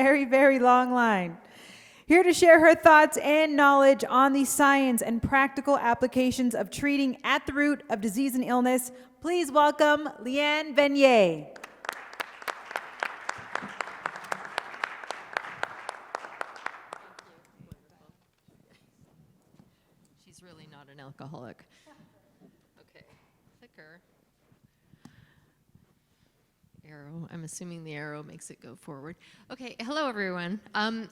very, very long line. Here to share her thoughts and knowledge on the science and practical applications of treating at the root of disease and illness, please welcome Leanne Venier. She's really not an alcoholic. Okay, clicker. Arrow. I'm assuming the arrow makes it go forward. Okay, hello everyone.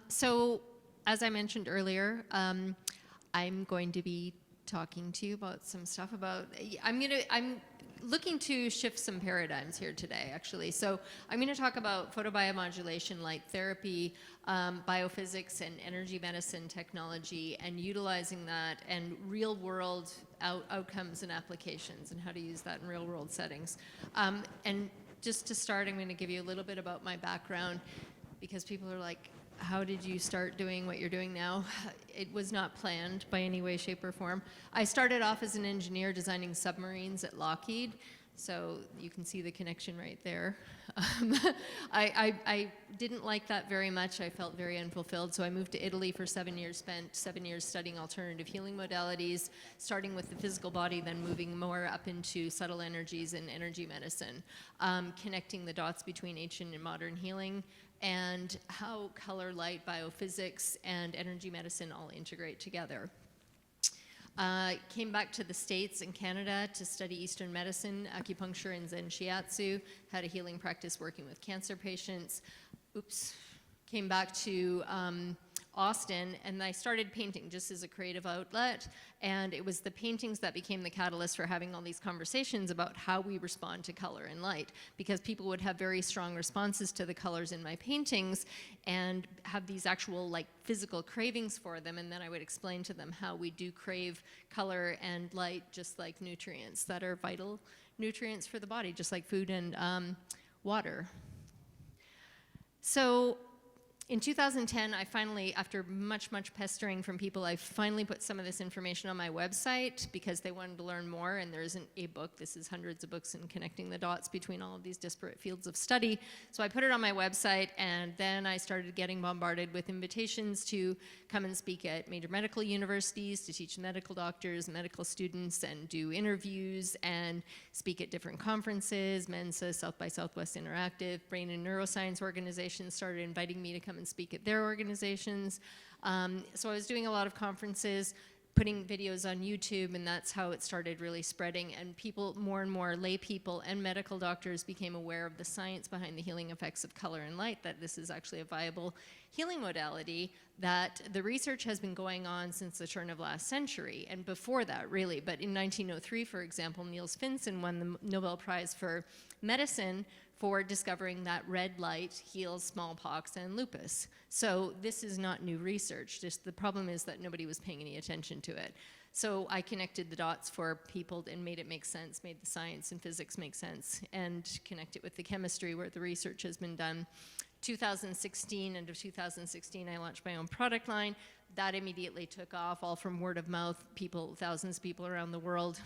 So as I mentioned earlier, I'm going to be talking to you about some stuff about, I'm looking to shift some paradigms here today, actually. So I'm going to talk about photobiomodulation, light therapy, biophysics, and energy medicine technology, and utilizing that and real-world outcomes and applications, and how to use that in real-world settings. And just to start, I'm going to give you a little bit about my background, because people are like, how did you start doing what you're doing now? It was not planned by any way, shape, or form. I started off as an engineer designing submarines at Lockheed, so you can see the connection right there. I didn't like that very much. I felt very unfulfilled, so I moved to Italy for 7 years, spent 7 years studying alternative healing modalities, starting with the physical body, then moving more up into subtle energies and energy medicine, connecting the dots between ancient and modern healing, and how color, light, biophysics, and energy medicine all integrate together. Came back to the States and Canada to study Eastern medicine, acupuncture, and Zen Shiatsu. Had a healing practice working with cancer patients. Came back to Austin, and I started painting just as a creative outlet, and it was the paintings that became the catalyst for having all these conversations about how we respond to color and light, because people would have very strong responses to the colors in my paintings and have these actual like physical cravings for them, and then I would explain to them how we do crave color and light just like nutrients that are vital nutrients for the body, just like food and water. So in 2010, I finally, after much pestering from people, I finally put some of this information on my website because they wanted to learn more, and there isn't a book. This is hundreds of books in connecting the dots between all of these disparate fields of study. So I put it on my website, and then I started getting bombarded with invitations to come and speak at major medical universities, to teach medical doctors, medical students, and do interviews, and speak at different conferences. Mensa, South by Southwest Interactive, brain and neuroscience organizations started inviting me to come and speak at their organizations. So I was doing a lot of conferences, putting videos on YouTube, and that's how it started really spreading. And people, more and more lay people and medical doctors became aware of the science behind the healing effects of color and light, that this is actually a viable healing modality, that the research has been going on since the turn of last century, and before that, really. But in 1903, for example, Niels Finsen won the Nobel Prize for Medicine for discovering that red light heals smallpox and lupus. So this is not new research. Just the problem is that nobody was paying any attention to it. So I connected the dots for people and made it make sense, made the science and physics make sense, and connect it with the chemistry where the research has been done. 2016, end of 2016, I launched my own product line. That immediately took off, all from word of mouth, people, thousands of people around the world.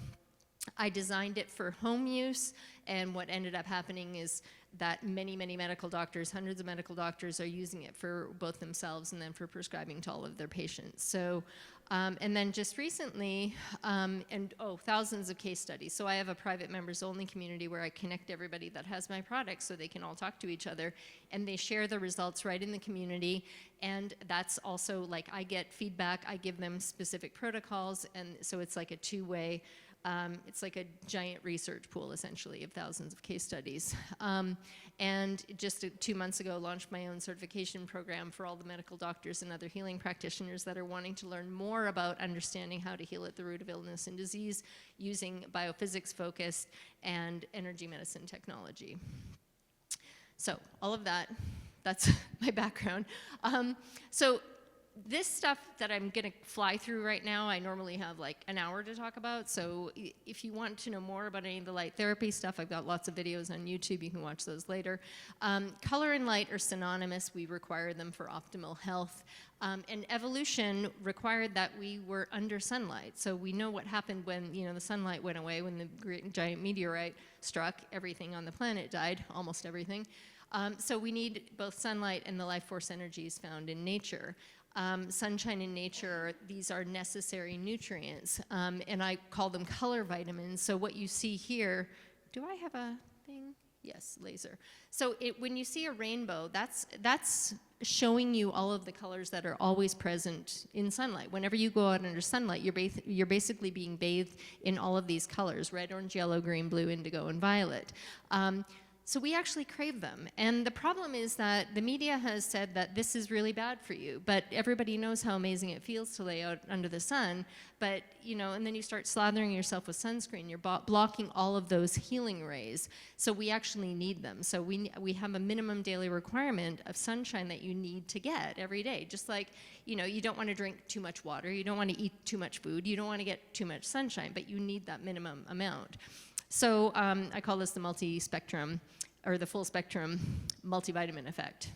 I designed it for home use, and what ended up happening is that many medical doctors, hundreds of medical doctors, are using it for both themselves and then for prescribing to all of their patients. So, and then just recently, thousands of case studies. So I have a private members-only community where I connect everybody that has my products so they can all talk to each other, and they share the results right in the community. And that's also like, I get feedback, I give them specific protocols, and so it's like a two-way. It's like a giant research pool, essentially, of thousands of case studies. And just 2 months ago, launched my own certification program for all the medical doctors and other healing practitioners that are wanting to learn more about understanding how to heal at the root of illness and disease using biophysics-focused and energy medicine technology. So all of that, that's my background. So this stuff that I'm going to fly through right now, I normally have like an hour to talk about. So if you want to know more about any of the light therapy stuff, I've got lots of videos on YouTube. You can watch those later. Color and light are synonymous. We require them for optimal health. And evolution required that we were under sunlight. So we know what happened when, you know, the sunlight went away, when the great giant meteorite struck, everything on the planet died, almost everything. So we need both sunlight and the life force energies found in nature. Sunshine in nature, these are necessary nutrients, and I call them color vitamins. So what you see here, do I have a thing? Yes, laser. So when you see a rainbow, that's showing you all of the colors that are always present in sunlight. Whenever you go out under sunlight, you're basically being bathed in all of these colors: red, orange, yellow, green, blue, indigo, and violet. So we actually crave them. And the problem is that the media has said that this is really bad for you, but everybody knows how amazing it feels to lay out under the sun. But, you know, and then you start slathering yourself with sunscreen, you're blocking all of those healing rays. So we actually need them. So we have a minimum daily requirement of sunshine that you need to get every day. Just like, you know, you don't want to drink too much water, you don't want to eat too much food, you don't want to get too much sunshine, but you need that minimum amount. So I call this the multi-spectrum, or the full spectrum multivitamin effect.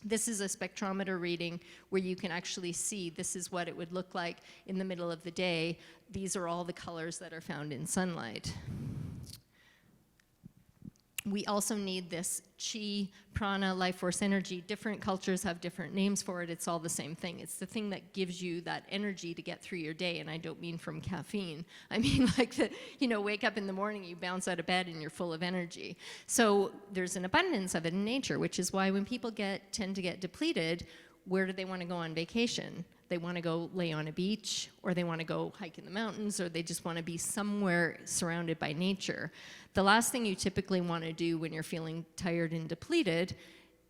This is a spectrometer reading where you can actually see this is what it would look like in the middle of the day. These are all the colors that are found in sunlight. We also need this chi, prana, life force energy. Different cultures have different names for it. It's all the same thing. It's the thing that gives you that energy to get through your day, and I don't mean from caffeine. I mean like the, you know, wake up in the morning, you bounce out of bed, and you're full of energy. So there's an abundance of it in nature, which is why when people tend to get depleted, where do they want to go on vacation? They want to go lay on a beach, or they want to go hike in the mountains, or they just want to be somewhere surrounded by nature. The last thing you typically want to do when you're feeling tired and depleted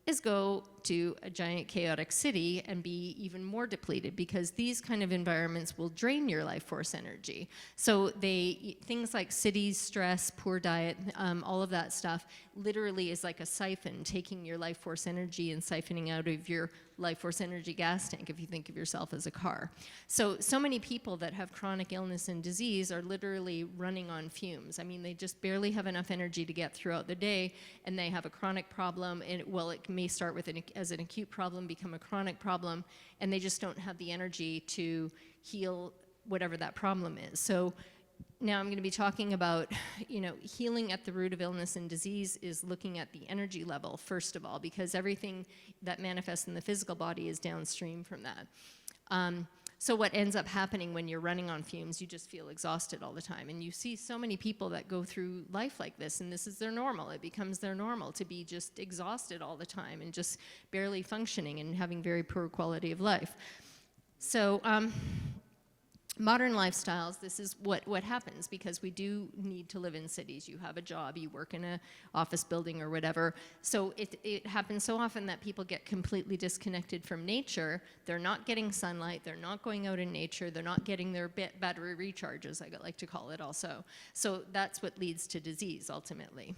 is go to a giant chaotic city and be even more depleted, because these kind of environments will drain your life force energy. So things like cities, stress, poor diet, all of that stuff literally is like a siphon, taking your life force energy and siphoning out of your life force energy gas tank, if you think of yourself as a car. So many people that have chronic illness and disease are literally running on fumes. I mean, they just barely have enough energy to get throughout the day, and they have a chronic problem, and it may start with as an acute problem, become a chronic problem, and they just don't have the energy to heal whatever that problem is. So now I'm going to be talking about, you know, healing at the root of illness and disease is looking at the energy level, first of all, because everything that manifests in the physical body is downstream from that. So what ends up happening when you're running on fumes, you just feel exhausted all the time. And you see so many people that go through life like this, and this is their normal. It becomes their normal to be just exhausted all the time and just barely functioning and having very poor quality of life. So modern lifestyles, this is what happens, because we do need to live in cities. You have a job, you work in an office building or whatever. So it happens so often that people get completely disconnected from nature. They're not getting sunlight, they're not going out in nature, they're not getting their battery recharges, I like to call it also. So that's what leads to disease ultimately.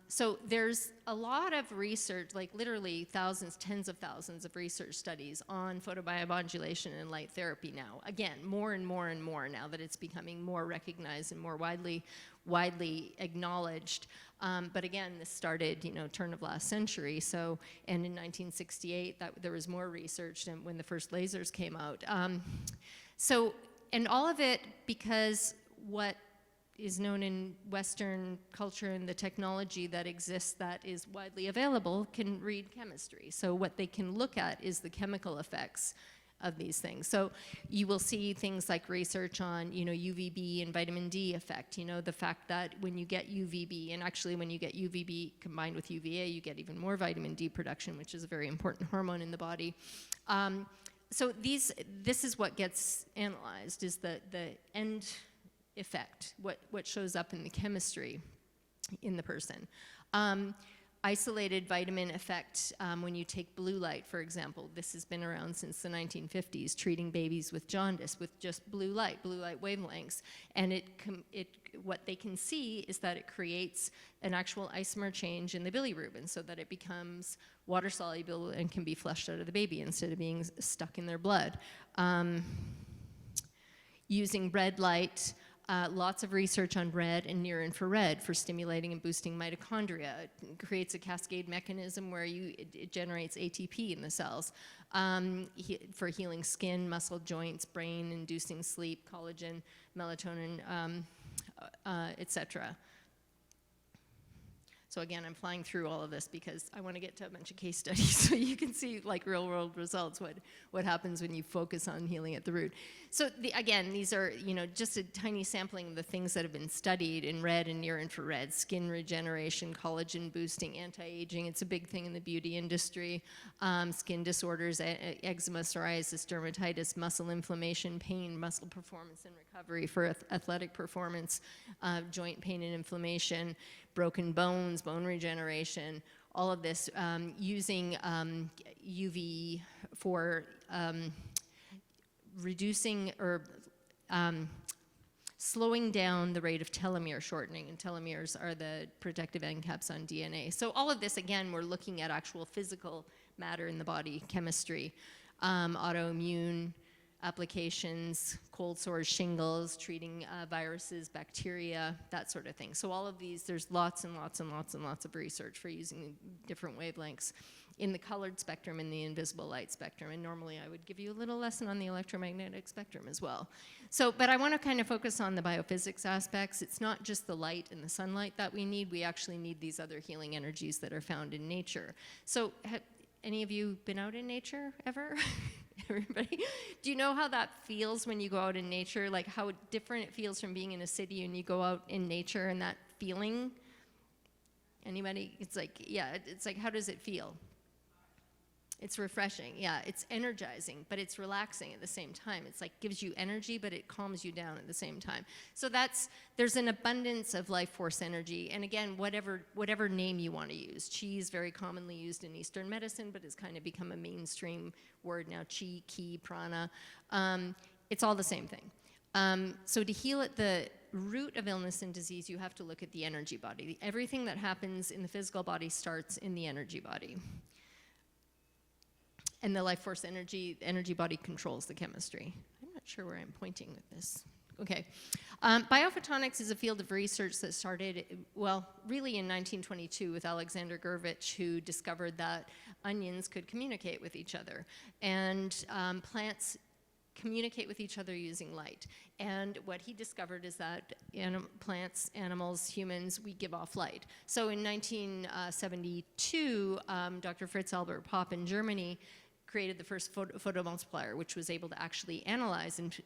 So there's a lot of research, like literally thousands, tens of thousands of research studies on photobiomodulation and light therapy now. Again, more and more and more now that it's becoming more recognized and more widely acknowledged. But again, this started, you know, turn of last century. So, and in 1968, there was more research than when the first lasers came out. And all of it because what is known in Western culture and the technology that exists that is widely available can read chemistry. So what they can look at is the chemical effects of these things. So you will see things like research on, you know, UVB and vitamin D effect, you know, the fact that when you get UVB, and actually when you get UVB combined with UVA, you get even more vitamin D production, which is a very important hormone in the body. So this is what gets analyzed, is the end effect, what shows up in the chemistry in the person. isolated vitamin effect when you take blue light, for example. This has been around since the 1950s, treating babies with jaundice with just blue light wavelengths. And what they can see is that it creates an actual isomer change in the bilirubin so that it becomes water soluble and can be flushed out of the baby instead of being stuck in their blood. Using red light, lots of research on red and near infrared for stimulating and boosting mitochondria. It creates a cascade mechanism where it generates ATP in the cells for healing skin, muscle, joints, brain, inducing sleep, collagen, melatonin, etc. So again, I'm flying through all of this because I want to get to a bunch of case studies so you can see like real world results, what happens when you focus on healing at the root. So again, these are, you know, just a tiny sampling of the things that have been studied in red and near infrared: skin regeneration, collagen boosting, anti-aging. It's a big thing in the beauty industry. Skin disorders, eczema, psoriasis, dermatitis, muscle inflammation, pain, muscle performance and recovery for athletic performance, joint pain and inflammation, broken bones, bone regeneration, all of this using UV for reducing or slowing down the rate of telomere shortening, and telomeres are the protective end caps on DNA. So all of this, again, we're looking at actual physical matter in the body, chemistry, autoimmune applications, cold sores, shingles, treating viruses, bacteria, that sort of thing. So all of these, there's lots and lots and lots and lots of research for using different wavelengths in the colored spectrum and the invisible light spectrum. And normally I would give you a little lesson on the electromagnetic spectrum as well. So, but I want to kind of focus on the biophysics aspects. It's not just the light and the sunlight that we need. We actually need these other healing energies that are found in nature. So have any of you been out in nature ever? Everybody? Do you know how that feels when you go out in nature? Like how different it feels from being in a city and you go out in nature and that feeling? Anybody? It's like, yeah, it's like, how does it feel? It's refreshing, yeah. It's energizing, but it's relaxing at the same time. It's like gives you energy, but it calms you down at the same time. So there's an abundance of life force energy. And again, whatever name you want to use. Qi is very commonly used in Eastern medicine, but has kind of become a mainstream word now. Qi, Ki, Prana. It's all the same thing. So to heal at the root of illness and disease, you have to look at the energy body. Everything that happens in the physical body starts in the energy body. And the life force energy body controls the chemistry. I'm not sure where I'm pointing with this. Okay. Biophotonics is a field of research that started, well, really in 1922 with Alexander Gurvich, who discovered that onions could communicate with each other. And plants communicate with each other using light. And what he discovered is that plants, animals, humans, we give off light. So in 1972, Dr. Fritz Albert Popp in Germany created the first photomultiplier, which was able to actually analyze and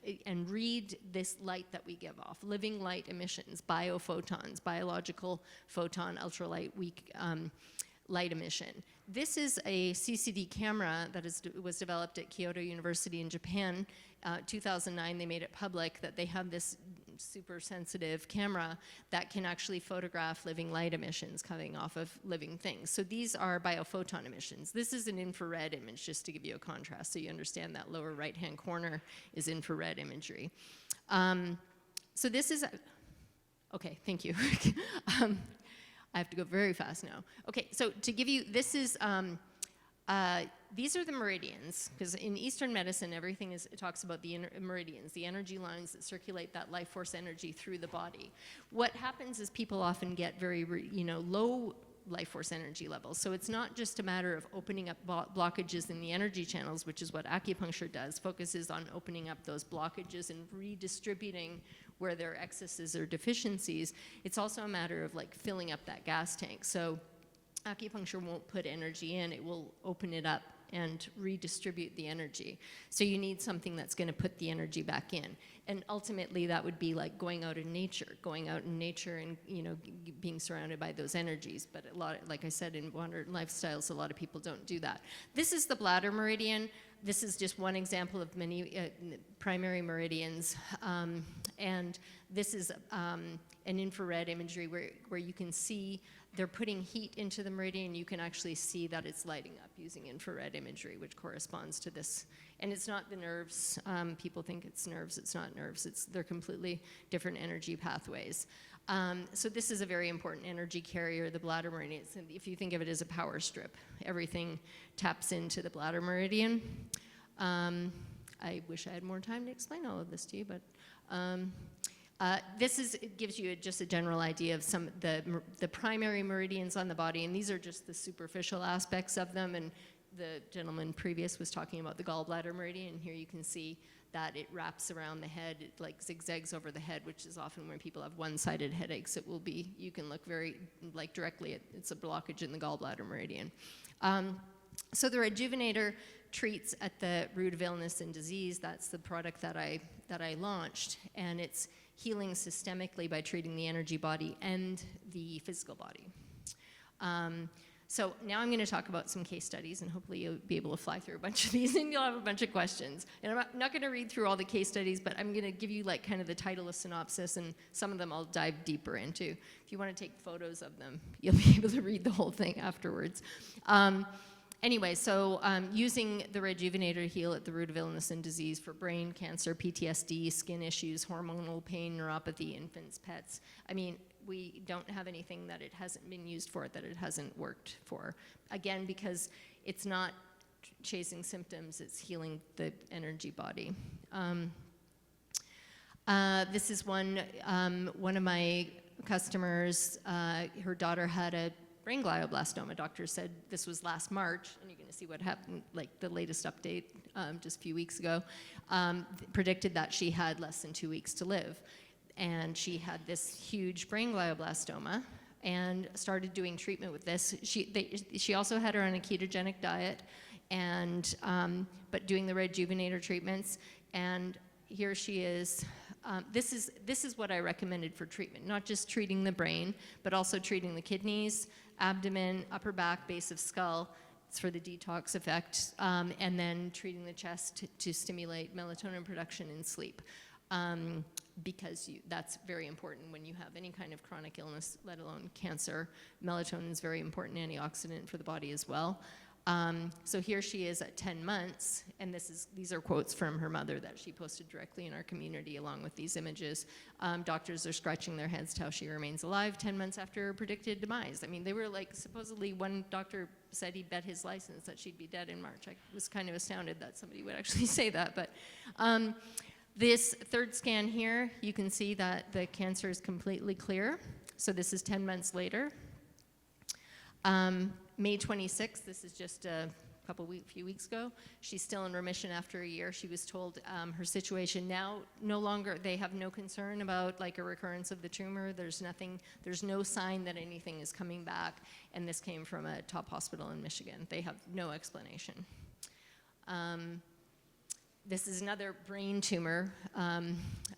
read this light that we give off, living light emissions, biophotons, biological photon, ultralight weak light emission. This is a CCD camera that was developed at Kyoto University in Japan. 2009, they made it public that they have this super sensitive camera that can actually photograph living light emissions coming off of living things. So these are biophoton emissions. This is an infrared image, just to give you a contrast, so you understand that lower right-hand corner is infrared imagery. So this is, okay, thank you. I have to go very fast now. Okay, so to give you, this is, these are the meridians, because in Eastern medicine, everything it talks about the meridians, the energy lines that circulate that life force energy through the body. What happens is people often get very, low life force energy levels. So it's not just a matter of opening up blockages in the energy channels, which is what acupuncture does, focuses on opening up those blockages and redistributing where there are excesses or deficiencies. It's also a matter of like filling up that gas tank. So acupuncture won't put energy in, it will open it up and redistribute the energy. So you need something that's going to put the energy back in. And ultimately that would be like going out in nature and being surrounded by those energies. But a lot, like I said, in modern lifestyles, a lot of people don't do that. This is the bladder meridian. This is just one example of many primary meridians. And this is an infrared imagery where you can see they're putting heat into the meridian. You can actually see that it's lighting up using infrared imagery, which corresponds to this. And it's not the nerves. People think it's nerves. It's not nerves. They're completely different energy pathways. So this is a very important energy carrier, the bladder meridian. If you think of it as a power strip, everything taps into the bladder meridian. I wish I had more time to explain all of this to you, but it gives you just a general idea of some the primary meridians on the body, and these are just the superficial aspects of them. And the gentleman previous was talking about the gallbladder meridian, and here you can see that it wraps around the head, it like zigzags over the head, which is often when people have one-sided headaches. It will be, you can look very like directly at, it's a blockage in the gallbladder meridian. So the Rejuvenator treats at the root of illness and disease. That's the product that I launched, and it's healing systemically by treating the energy body and the physical body. So now I'm going to talk about some case studies, and hopefully you'll be able to fly through a bunch of these and you'll have a bunch of questions. And I'm not going to read through all the case studies, but I'm going to give you like kind of the title, a synopsis, and some of them I'll dive deeper into. If you want to take photos of them, you'll be able to read the whole thing afterwards. Anyway, so using the Rejuvenator to heal at the root of illness and disease for brain cancer, PTSD, skin issues, hormonal pain, neuropathy, infants, pets. I mean, we don't have anything that it hasn't been used for, that it hasn't worked for. Again, because it's not chasing symptoms, it's healing the energy body. This is one of my customers, her daughter had a brain glioblastoma. Doctor said this was last March, and you're going to see what happened, like the latest update just a few weeks ago, predicted that she had less than 2 weeks to live. And she had this huge brain glioblastoma and started doing treatment with this. She also had her on a ketogenic diet, and but doing the Rejuvenator treatments. And here she is. This is what I recommended for treatment, not just treating the brain, but also treating the kidneys, abdomen, upper back, base of skull. It's for the detox effect, and then treating the chest to stimulate melatonin production in sleep. Because that's very important when you have any kind of chronic illness, let alone cancer. Melatonin is a very important antioxidant for the body as well. So here she is at 10 months, and these are quotes from her mother that she posted directly in our community along with these images. Doctors are scratching their heads how she remains alive 10 months after her predicted demise. I mean, they were like, supposedly one doctor said he bet his license that she'd be dead in March. I was kind of astounded that somebody would actually say that, but this third scan here, you can see that the cancer is completely clear. So this is 10 months later. May 26th, this is just a few weeks ago. She's still in remission after a year. She was told her situation now no longer, they have no concern about like a recurrence of the tumor. There's no sign that anything is coming back. And this came from a top hospital in Michigan. They have no explanation. This is another brain tumor,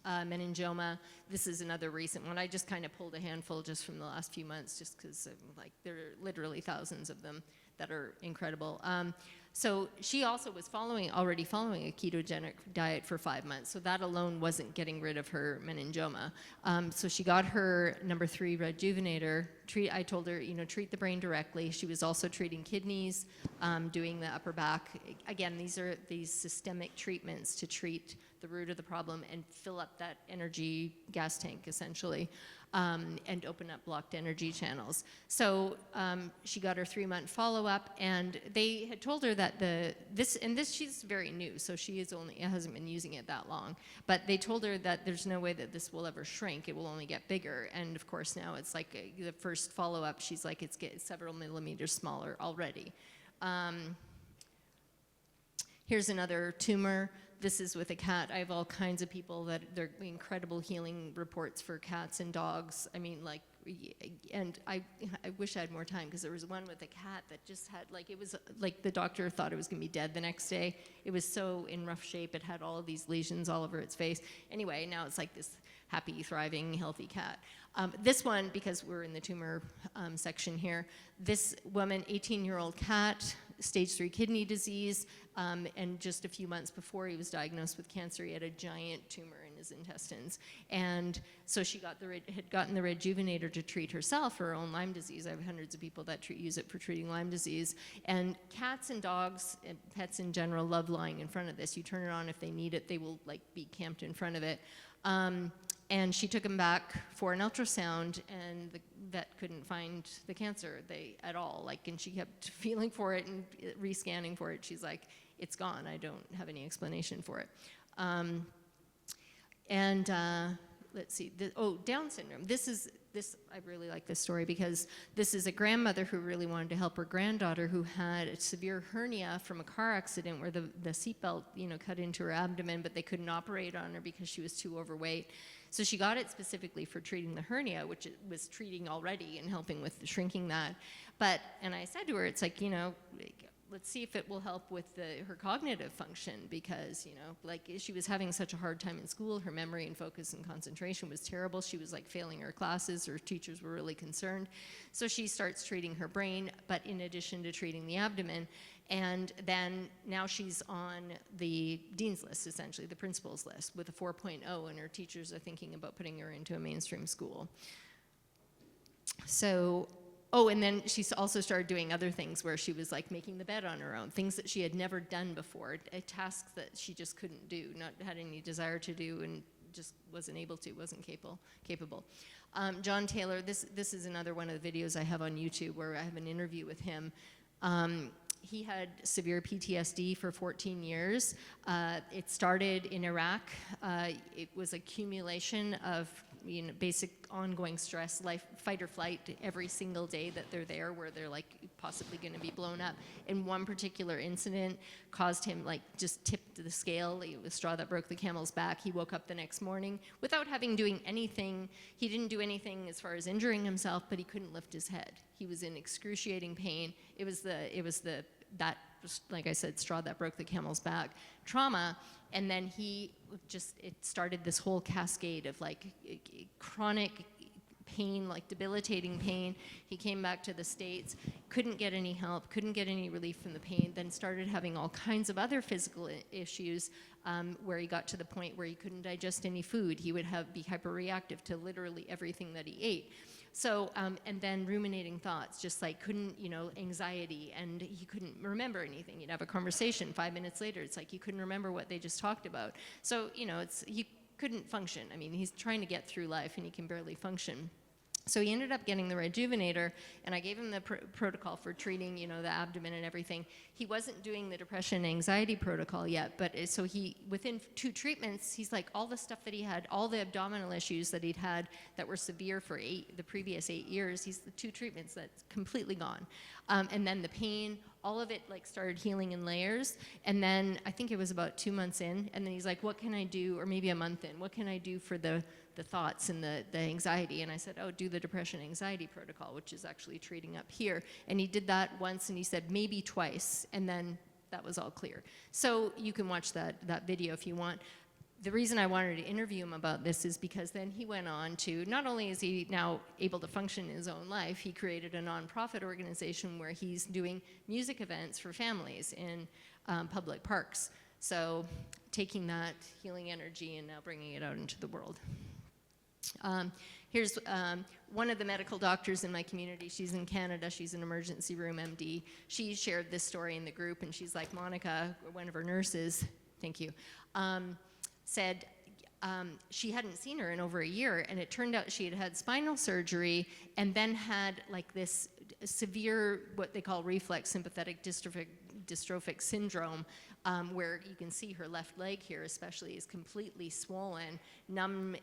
meningioma. This is another recent one. I just kind of pulled a handful just from the last few months, just because like there are literally thousands of them that are incredible. So she also was already following a ketogenic diet for 5 months. So that alone wasn't getting rid of her meningioma. So she got her number 3 Rejuvenator. I told her, treat the brain directly. She was also treating kidneys, doing the upper back. Again, these are these systemic treatments to treat the root of the problem and fill up that energy gas tank, essentially, and open up blocked energy channels. So she got her 3-month follow-up, and they had told her that she's very new, so she hasn't been using it that long. But they told her that there's no way that this will ever shrink; it will only get bigger. And of course, now it's like the first follow-up. She's like, it's several millimeters smaller already. Here's another tumor. This is with a cat. I have all kinds of people that they're incredible healing reports for cats and dogs. I mean, like, and I wish I had more time, because there was one with a cat that just had, like, it was like the doctor thought it was going to be dead the next day. It was so in rough shape. It had all of these lesions all over its face. Anyway, now it's like this happy, thriving, healthy cat. This one, because we're in the tumor section here, this woman, 18-year-old cat, stage 3 kidney disease, and just a few months before he was diagnosed with cancer, he had a giant tumor in his intestines. And so she had gotten the Rejuvenator to treat herself for her own Lyme disease. I have hundreds of people that use it for treating Lyme disease. And cats and dogs and pets in general love lying in front of this. You turn it on if they need it, they will like be camped in front of it. And she took him back for an ultrasound, and the vet couldn't find the cancer at all. Like, and she kept feeling for it and rescanning for it. She's like, it's gone. I don't have any explanation for it. Let's see. Down syndrome. I really like this story because this is a grandmother who really wanted to help her granddaughter who had a severe hernia from a car accident where the seatbelt, cut into her abdomen, but they couldn't operate on her because she was too overweight. So she got it specifically for treating the hernia, which it was treating already and helping with shrinking that. And I said to her, it's like, let's see if it will help with her cognitive function because, she was having such a hard time in school. Her memory and focus and concentration was terrible. She was like failing her classes. Her teachers were really concerned. So she starts treating her brain, but in addition to treating the abdomen. And then now she's on the dean's list, essentially, the principal's list with a 4.0, and her teachers are thinking about putting her into a mainstream school. So, and then she also started doing other things where she was like making the bed on her own, things that she had never done before, tasks that she just couldn't do, not had any desire to do, and just wasn't able to, wasn't capable. John Taylor, this is another one of the videos I have on YouTube where I have an interview with him. He had severe PTSD for 14 years. It started in Iraq. It was accumulation of basic ongoing stress, fight or flight every single day that they're there where they're like possibly going to be blown up. And one particular incident caused him just tipped the scale. It was straw that broke the camel's back. He woke up the next morning without doing anything. He didn't do anything as far as injuring himself, but he couldn't lift his head. He was in excruciating pain. It was like I said, straw that broke the camel's back trauma. And then it started this whole cascade of chronic pain, debilitating pain. He came back to the States, couldn't get any help, couldn't get any relief from the pain, then started having all kinds of other physical issues where he got to the point where he couldn't digest any food. He would be hyperreactive to literally everything that he ate. So, and then ruminating thoughts, just couldn't, anxiety, and he couldn't remember anything. You'd have a conversation, 5 minutes later, it's like you couldn't remember what they just talked about. So, he couldn't function. I mean, he's trying to get through life and he can barely function. So he ended up getting the Rejuvenator, and I gave him the protocol for treating, the abdomen and everything. He wasn't doing the depression and anxiety protocol yet, but so within 2 treatments, he's like all the stuff that he had, all the abdominal issues that he'd had that were severe for the previous 8 years, he's the 2 treatments that's completely gone. And then the pain, all of it started healing in layers. And then I think it was about 2 months in, and then he's like, what can I do, or maybe a month in, what can I do for the thoughts and the anxiety? And I said, do the depression anxiety protocol, which is actually treating up here. And he did that once, and he said maybe twice, and then that was all clear. So you can watch that video if you want. The reason I wanted to interview him about this is because then he went on to, not only is he now able to function in his own life, he created a nonprofit organization where he's doing music events for families in public parks. So taking that healing energy and now bringing it out into the world. Here's one of the medical doctors in my community. She's in Canada. She's an emergency room MD. She shared this story in the group, and she's like, Monica, one of her nurses, thank you, said she hadn't seen her in over a year, and it turned out she had had spinal surgery and then had this severe, what they call reflex sympathetic dystrophic syndrome, where you can see her left leg here especially is completely swollen, numb,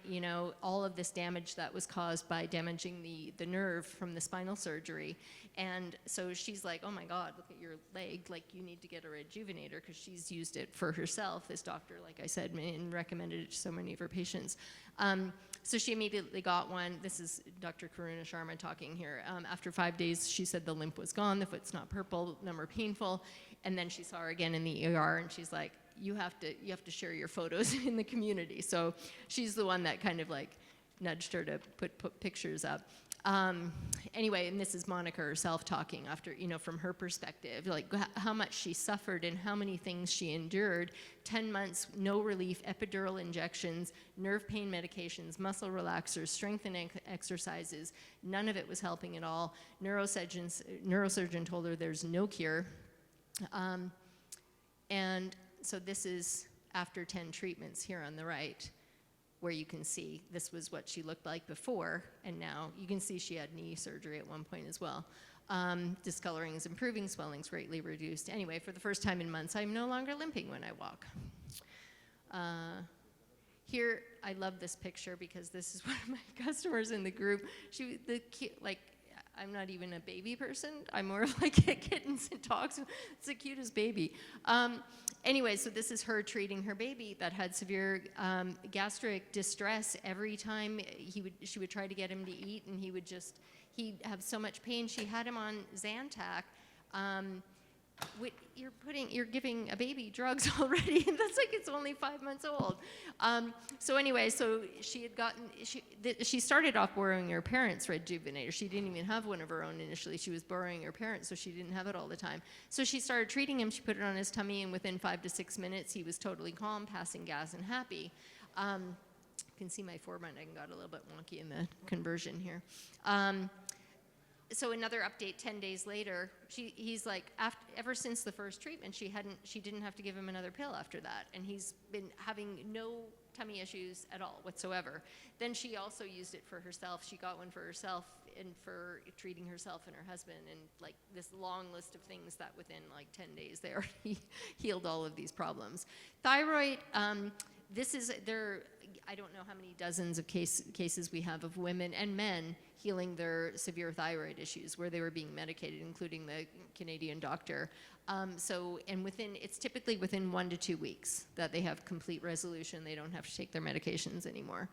all of this damage that was caused by damaging the nerve from the spinal surgery. And so she's like, oh my God, look at your leg, you need to get a Rejuvenator, because she's used it for herself, this doctor, like I said, and recommended it to so many of her patients. So she immediately got one. This is Dr. Karuna Sharma talking here. After 5 days, she said the limp was gone, the foot's not purple, no more painful. And then she saw her again in the ER, and she's like, you have to share your photos in the community. So she's the one that kind of nudged her to put pictures up. Anyway, and this is Monica herself talking after, you know, from her perspective, like how much she suffered and how many things she endured. 10 months, no relief, epidural injections, nerve pain medications, muscle relaxers, strengthening exercises. None of it was helping at all. Neurosurgeon told her there's no cure. And so this is after 10 treatments here on the right, where you can see this was what she looked like before, and now you can see she had knee surgery at one point as well. Discoloring is improving, swelling's greatly reduced. Anyway, for the first time in months, I'm no longer limping when I walk. Here, I love this picture because this is one of my customers in the group. I'm not even a baby person. I'm more of like kittens and dogs. It's the cutest baby. Anyway, so this is her treating her baby that had severe gastric distress. Every time she would try to get him to eat, and he'd have so much pain. She had him on Zantac. You're giving a baby drugs already, and that's like it's only 5 months old. So anyway, so she started off borrowing her parents' rejuvenator. She didn't even have one of her own initially. She was borrowing her parents, so she didn't have it all the time. So she started treating him. She put it on his tummy, and within 5 to 6 minutes, he was totally calm, passing gas, and happy. You can see my forebrand got a little bit wonky in the conversion here. So another update 10 days later, he's like, ever since the first treatment, she didn't have to give him another pill after that. And he's been having no tummy issues at all whatsoever. Then she also used it for herself. She got one for herself and for treating herself and her husband, and like this long list of things that within like 10 days, they already healed all of these problems. Thyroid, I don't know how many dozens of cases we have of women and men healing their severe thyroid issues where they were being medicated, including the Canadian doctor. It's typically within 1 to 2 weeks that they have complete resolution. They don't have to take their medications anymore.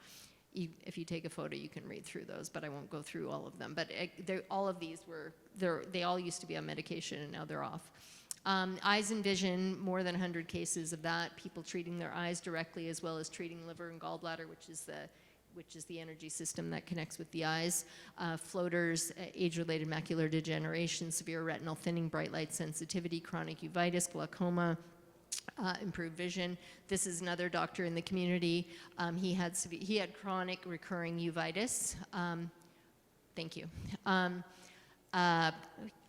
If you take a photo, you can read through those, but I won't go through all of them. But all of these they all used to be on medication, and now they're off. Eyes and vision, more than 100 cases of that. People treating their eyes directly, as well as treating liver and gallbladder, which is the energy system that connects with the eyes. Floaters, age-related macular degeneration, severe retinal thinning, bright light sensitivity, chronic uveitis, glaucoma, improved vision. This is another doctor in the community. He had chronic recurring uveitis. Thank you.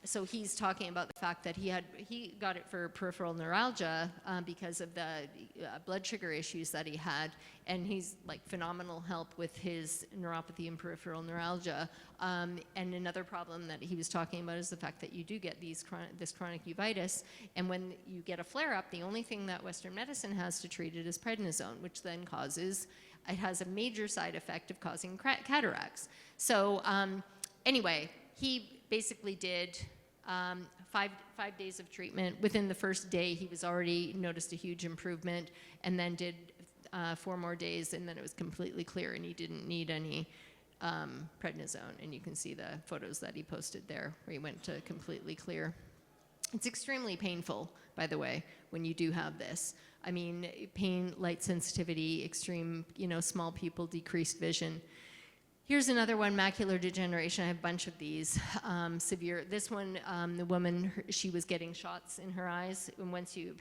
So he's talking about the fact that he got it for peripheral neuralgia because of the blood sugar issues that he had, and he's like phenomenal help with his neuropathy and peripheral neuralgia. And another problem that he was talking about is the fact that you do get this chronic uveitis, and when you get a flare-up, the only thing that Western medicine has to treat it is prednisone, which then has a major side effect of causing cataracts. So anyway, he basically did 5 days of treatment. Within the first day, he was already noticed a huge improvement, and then did 4 more days, and then it was completely clear, and he didn't need any prednisone. And you can see the photos that he posted there, where he went to completely clear. It's extremely painful, by the way, when you do have this. I mean, pain, light sensitivity, extreme, small pupil, decreased vision. Here's another one, macular degeneration. I have a bunch of these, severe. This one, the woman, she was getting shots in her eyes. And once you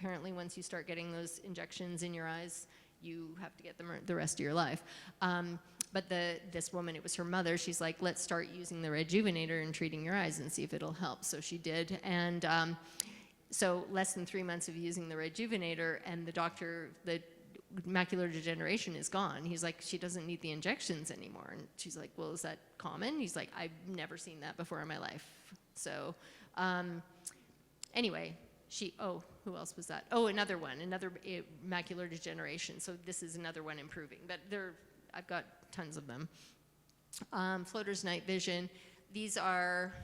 start getting those injections in your eyes, you have to get them the rest of your life. But this woman, it was her mother, she's like, let's start using the rejuvenator and treating your eyes and see if it'll help. So she did. And so less than 3 months of using the rejuvenator, and the doctor, the macular degeneration is gone. He's like, she doesn't need the injections anymore. And she's like, well, is that common? He's like, I've never seen that before in my life. So anyway, who else was that? Oh, another macular degeneration. So this is another one improving, but I've got tons of them. Floaters, night vision. These are,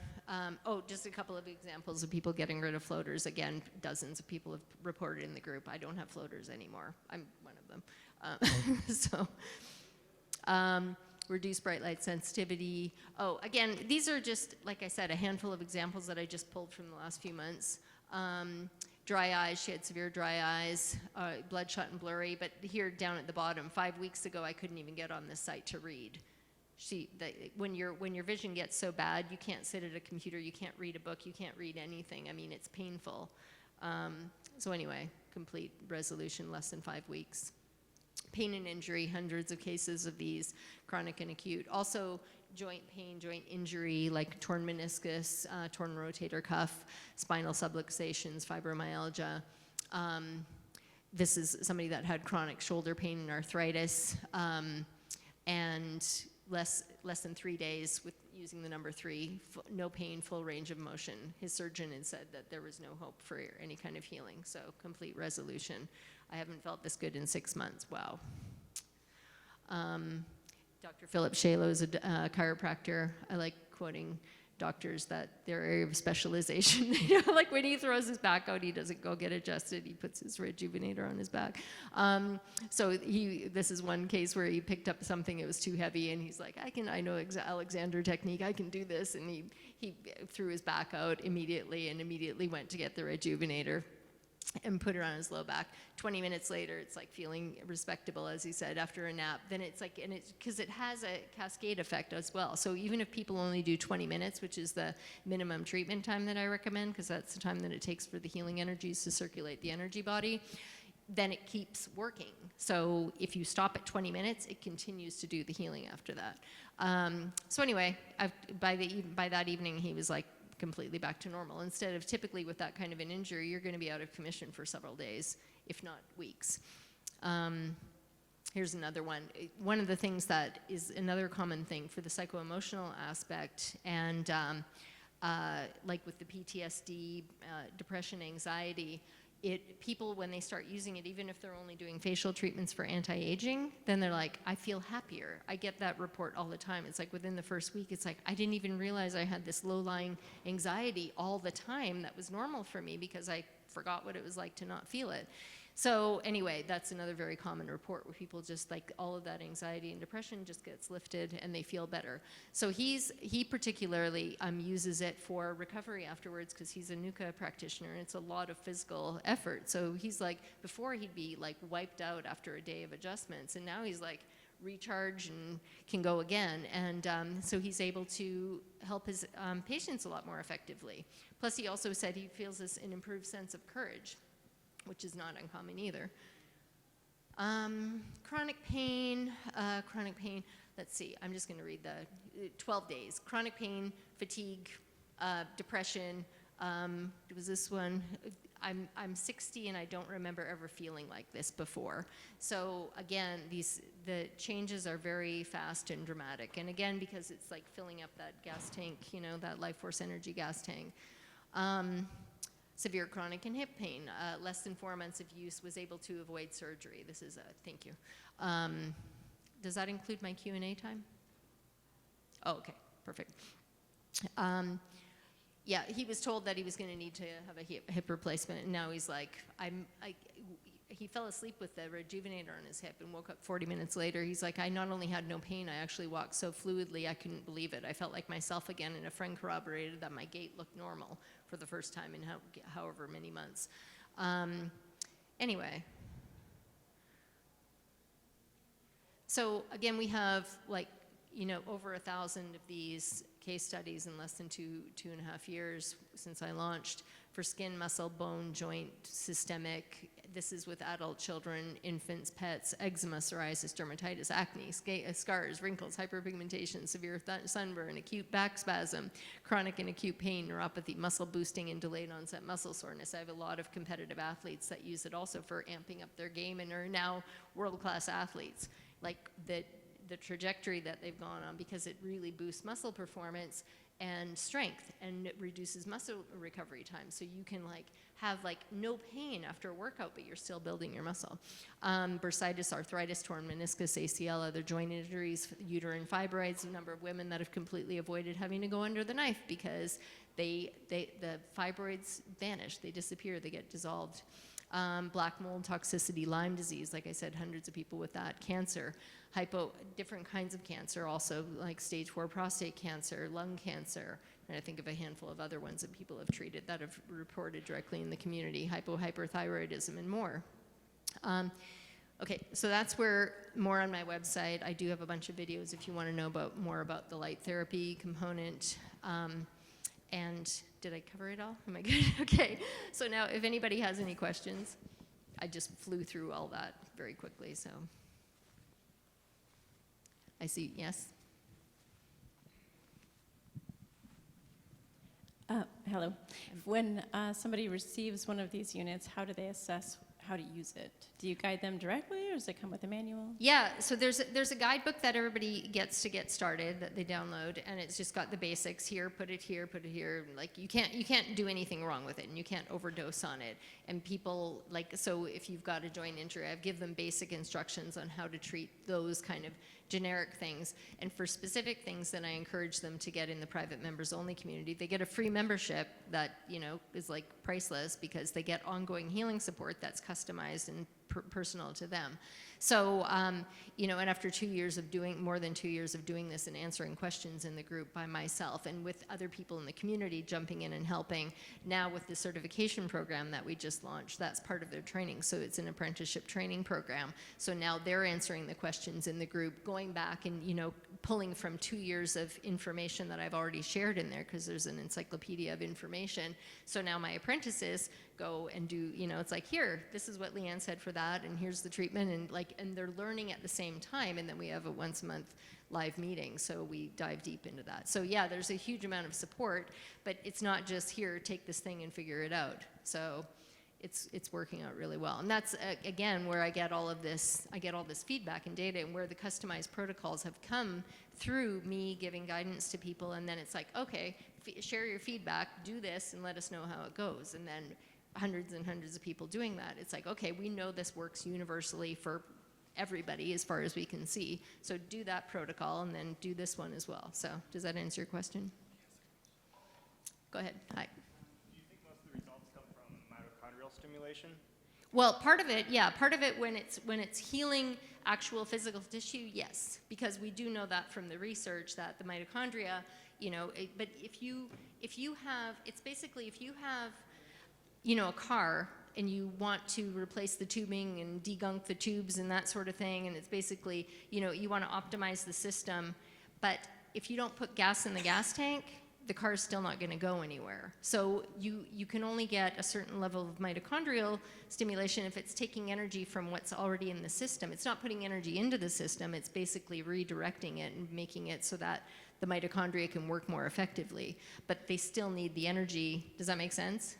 just a couple of examples of people getting rid of floaters. Again, dozens of people have reported in the group. I don't have floaters anymore. I'm one of them. Reduced bright light sensitivity. Oh, again, these are just, like I said, a handful of examples that I just pulled from the last few months. Dry eyes, she had severe dry eyes, bloodshot and blurry, but here down at the bottom, 5 weeks ago, I couldn't even get on this site to read. when your vision gets so bad, you can't sit at a computer, you can't read a book, you can't read anything. I mean, it's painful. So anyway, complete resolution, less than 5 weeks. Pain and injury, hundreds of cases of these, chronic and acute. Also, joint pain, joint injury, like torn meniscus, torn rotator cuff, spinal subluxations, fibromyalgia. This is somebody that had chronic shoulder pain and arthritis, and less than 3 days with using the number 3, no pain, full range of motion. His surgeon had said that there was no hope for any kind of healing, so complete resolution. I haven't felt this good in 6 months. Wow. Dr. Philip Shalo is a chiropractor. I like quoting doctors that their area of specialization, like when he throws his back out, he doesn't go get adjusted, he puts his rejuvenator on his back. So this is one case where he picked up something, it was too heavy, and he's like, I know Alexander technique, I can do this, and he threw his back out immediately and immediately went to get the rejuvenator and put it on his low back. 20 minutes later, it's like feeling respectable, as he said, after a nap. Then it's like, and it's because it has a cascade effect as well. So even if people only do 20 minutes, which is the minimum treatment time that I recommend, because that's the time that it takes for the healing energies to circulate the energy body, then it keeps working. So if you stop at 20 minutes, it continues to do the healing after that. So anyway, by that evening, he was like, completely back to normal. Instead of typically with that kind of an injury, you're going to be out of commission for several days, if not weeks. Here's another one. One of the things that is another common thing for the psycho-emotional aspect, and like with the PTSD, depression, anxiety, people, when they start using it, even if they're only doing facial treatments for anti-aging, then they're like, I feel happier. I get that report all the time. It's like within the first week, it's like, I didn't even realize I had this low-lying anxiety all the time that was normal for me because I forgot what it was like to not feel it. So anyway, that's another very common report where people just like all of that anxiety and depression just gets lifted and they feel better. So he particularly uses it for recovery afterwards because he's a NUCA practitioner and it's a lot of physical effort. So he's like, before he'd be like wiped out after a day of adjustments, and now he's like recharged and can go again. And so he's able to help his patients a lot more effectively. Plus he also said he feels an improved sense of courage, which is not uncommon either. Chronic pain, let's see, I'm just gonna read the 12 days. Chronic pain, fatigue, depression, was this one? I'm 60 and I don't remember ever feeling like this before. So again, the changes are very fast and dramatic. And again, because it's like filling up that gas tank, that life force energy gas tank. Severe chronic and hip pain, less than 4 months of use, was able to avoid surgery. This is thank you. Does that include my Q&A time? Oh, okay, perfect. Yeah, he was told that he was going to need to have a hip replacement, and now he's like, he fell asleep with the rejuvenator on his hip and woke up 40 minutes later. He's like, I not only had no pain, I actually walked so fluidly, I couldn't believe it. I felt like myself again, and a friend corroborated that my gait looked normal for the first time in however many months. Anyway. So again, we have over 1,000 of these case studies in less than two and a half years since I launched for skin, muscle, bone, joint, systemic. This is with adult children, infants, pets, eczema, psoriasis, dermatitis, acne, scars, wrinkles, hyperpigmentation, severe sunburn, acute back spasm, chronic and acute pain, neuropathy, muscle boosting, and delayed onset muscle soreness. I have a lot of competitive athletes that use it also for amping up their game and are now world-class athletes. Like the trajectory that they've gone on, because it really boosts muscle performance and strength, and it reduces muscle recovery time. So you can have no pain after a workout, but you're still building your muscle. Bursitis, arthritis, torn meniscus, ACL, other joint injuries, uterine fibroids, a number of women that have completely avoided having to go under the knife because the fibroids vanish, they disappear, they get dissolved. Black mold toxicity, Lyme disease, like I said, hundreds of people with that. Cancer, different kinds of cancer also, like stage 4 prostate cancer, lung cancer, and I think of a handful of other ones that people have treated that have reported directly in the community, hyperthyroidism, and more. Okay, so that's where more on my website. I do have a bunch of videos if you want to know more about the light therapy component. And did I cover it all? Am I good? Okay, so now if anybody has any questions, I just flew through all that very quickly, so. I see, yes? Hello. When somebody receives one of these units, how do they assess how to use it? Do you guide them directly, or does it come with a manual? Yeah, so there's a guidebook that everybody gets to get started that they download, and it's just got the basics here, put it here, put it here. Like you can't do anything wrong with it, and you can't overdose on it. And people so if you've got a joint injury, I give them basic instructions on how to treat those kind of generic things. And for specific things, then I encourage them to get in the private members only community. They get a free membership that, is like priceless because they get ongoing healing support that's customized and personal to them. So, and after 2 years of more than 2 years of doing this and answering questions in the group by myself and with other people in the community jumping in and helping, now with the certification program that we just launched, that's part of their training. So it's an apprenticeship training program. So now they're answering the questions in the group, going back and, pulling from 2 years of information that I've already shared in there because there's an encyclopedia of information. So now my apprentices go and do, it's like, here, this is what Leanne said for that, and here's the treatment, and they're learning at the same time, and then we have a once a month live meeting, so we dive deep into that. So yeah, there's a huge amount of support, but it's not just here, take this thing and figure it out. So it's working out really well. And that's, again, where I get all this feedback and data, and where the customized protocols have come through me giving guidance to people, and then it's like, okay, share your feedback, do this, and let us know how it goes. And then hundreds and hundreds of people doing that. It's like, okay, we know this works universally for everybody as far as we can see. So do that protocol and then do this one as well. So does that answer your question? Go ahead. Hi. Do you think most of the results come from mitochondrial stimulation? Well, part of it, yeah. Part of it when it's healing actual physical tissue, yes. Because we do know that from the research that the mitochondria, but if you have, it's basically if you have a car and you want to replace the tubing and degunk the tubes and that sort of thing, and it's basically, you want to optimize the system, but if you don't put gas in the gas tank, the car's still not going to go anywhere. So you can only get a certain level of mitochondrial stimulation if it's taking energy from what's already in the system. It's not putting energy into the system, it's basically redirecting it and making it so that the mitochondria can work more effectively, but they still need the energy. Does that make sense?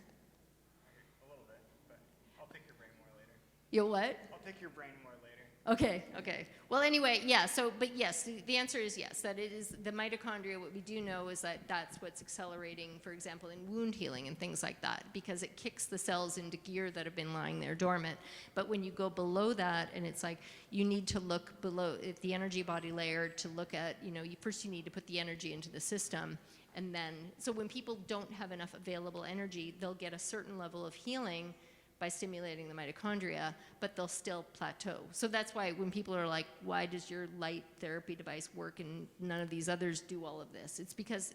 You'll what? I'll pick your brain more later. Okay. Well, anyway, yeah, but yes, the answer is yes, that it is the mitochondria. What we do know is that that's what's accelerating, for example, in wound healing and things like that, because it kicks the cells into gear that have been lying there dormant. But when you go below that, and it's like you need to look below the energy body layer to look at, first you need to put the energy into the system. And then, so when people don't have enough available energy, they'll get a certain level of healing by stimulating the mitochondria, but they'll still plateau. So that's why when people are like, why does your light therapy device work and none of these others do all of this? It's because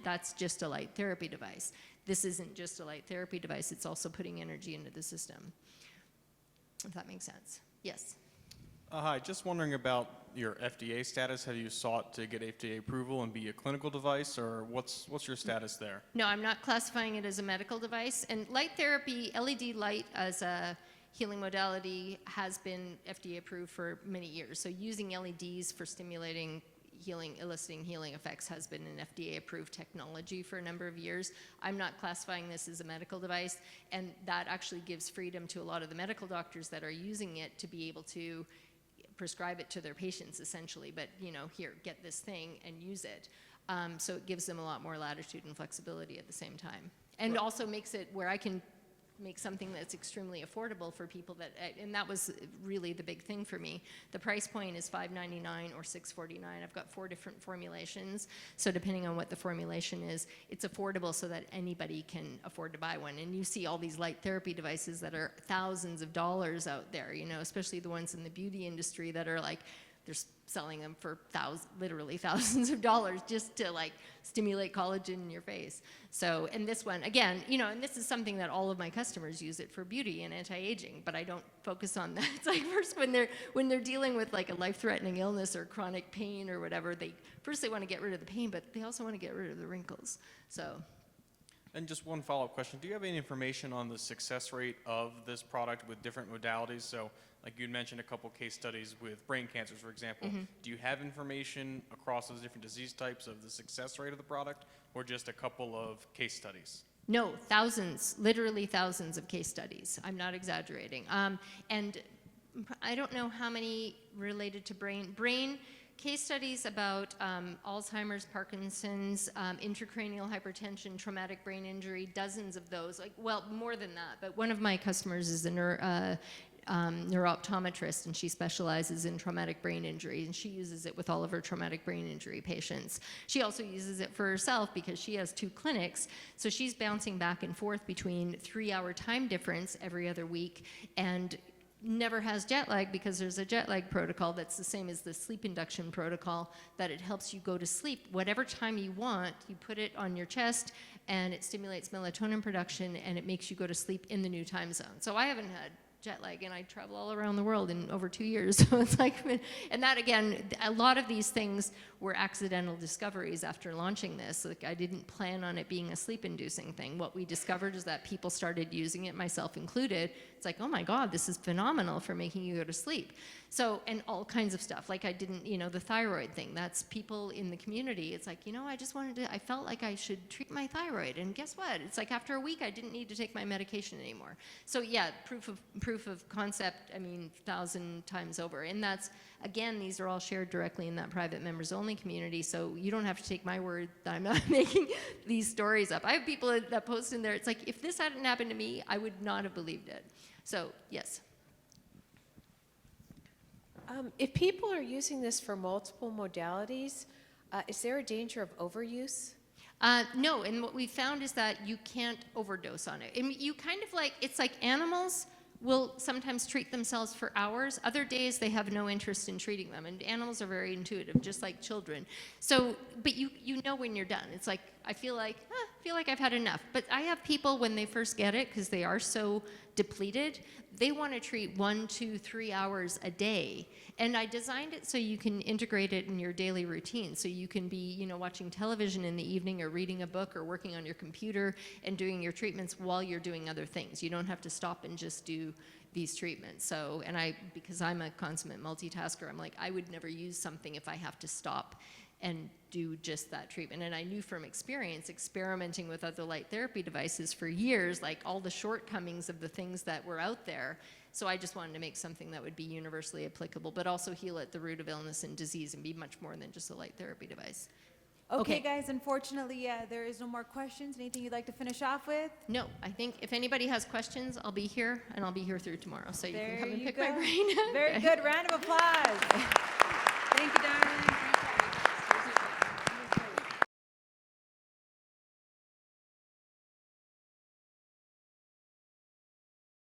that's just a light therapy device. This isn't just a light therapy device, it's also putting energy into the system. If that makes sense. Yes? Hi, just wondering about your FDA status. Have you sought to get FDA approval and be a clinical device, or what's your status there? No, I'm not classifying it as a medical device. And light therapy, LED light as a healing modality has been FDA approved for many years. So using LEDs for stimulating healing, eliciting healing effects has been an FDA approved technology for a number of years. I'm not classifying this as a medical device, and that actually gives freedom to a lot of the medical doctors that are using it to be able to prescribe it to their patients essentially, but here, get this thing and use it. So it gives them a lot more latitude and flexibility at the same time. And also makes it where I can make something that's extremely affordable for people and that was really the big thing for me. The price point is $5.99 or $6.49. I've got 4 different formulations. So depending on what the formulation is, it's affordable so that anybody can afford to buy one. And you see all these light therapy devices that are thousands of dollars out there, especially the ones in the beauty industry that are like, selling them for literally thousands of dollars just to like stimulate collagen in your face. So, and this one, again, you know, and this is something that all of my customers use it for beauty and anti-aging, but I don't focus on that. It's like first when they're dealing with like a life-threatening illness or chronic pain or whatever, they want to get rid of the pain, but they also want to get rid of the wrinkles. So. And just one follow-up question. Do you have any information on the success rate of this product with different modalities? So like you'd mentioned a couple case studies with brain cancers, for example. Do you have information across those different disease types of the success rate of the product, or just a couple of case studies? No, thousands, literally thousands of case studies. I'm not exaggerating. And I don't know how many related to brain case studies about Alzheimer's, Parkinson's, intracranial hypertension, traumatic brain injury, dozens of those. Like, well, more than that. But one of my customers is a neuro-optometrist, and she specializes in traumatic brain injury, and she uses it with all of her traumatic brain injury patients. She also uses it for herself because she has 2 clinics, so she's bouncing back and forth between 3-hour time difference every other week and never has jet lag because there's a jet lag protocol that's the same as the sleep induction protocol, that it helps you go to sleep whatever time you want. You put it on your chest and it stimulates melatonin production and it makes you go to sleep in the new time zone. So I haven't had jet lag, and I travel all around the world in over 2 years. So it's like, and that again, a lot of these things were accidental discoveries after launching this. Like, I didn't plan on it being a sleep-inducing thing. What we discovered is that people started using it, myself included. It's like, oh my God, this is phenomenal for making you go to sleep. So, and all kinds of stuff. Like I didn't, you know, the thyroid thing, that's people in the community. It's like, you know, I felt like I should treat my thyroid. And guess what? It's like after a week, I didn't need to take my medication anymore. So yeah, proof of concept, I mean, 1,000 times over. And that's, again, these are all shared directly in that private members only community. So you don't have to take my word that I'm not making these stories up. I have people that post in there. It's like, if this hadn't happened to me, I would not have believed it. So yes. If people are using this for multiple modalities, is there a danger of overuse? No, and what we found is that you can't overdose on it. And you kind of like, it's like animals will sometimes treat themselves for hours. Other days they have no interest in treating them. And animals are very intuitive, just like children. So, but you know when you're done. It's like, I feel like I've had enough. But I have people when they first get it, because they are so depleted, they want to treat 1, 2, 3 hours a day. And I designed it so you can integrate it in your daily routine. So you can be, you know, watching television in the evening or reading a book or working on your computer and doing your treatments while you're doing other things. You don't have to stop and just do these treatments. So, and because I'm a consummate multitasker, I'm like, I would never use something if I have to stop and do just that treatment. And I knew from experience, experimenting with other light therapy devices for years, like all the shortcomings of the things that were out there. So I just wanted to make something that would be universally applicable, but also heal at the root of illness and disease and be much more than just a light therapy device. Okay, guys, unfortunately, there is no more questions. Anything you'd like to finish off with? No, I think if anybody has questions, I'll be here, and I'll be here through tomorrow, so you can come and pick my go. brain. Very good. Round of applause.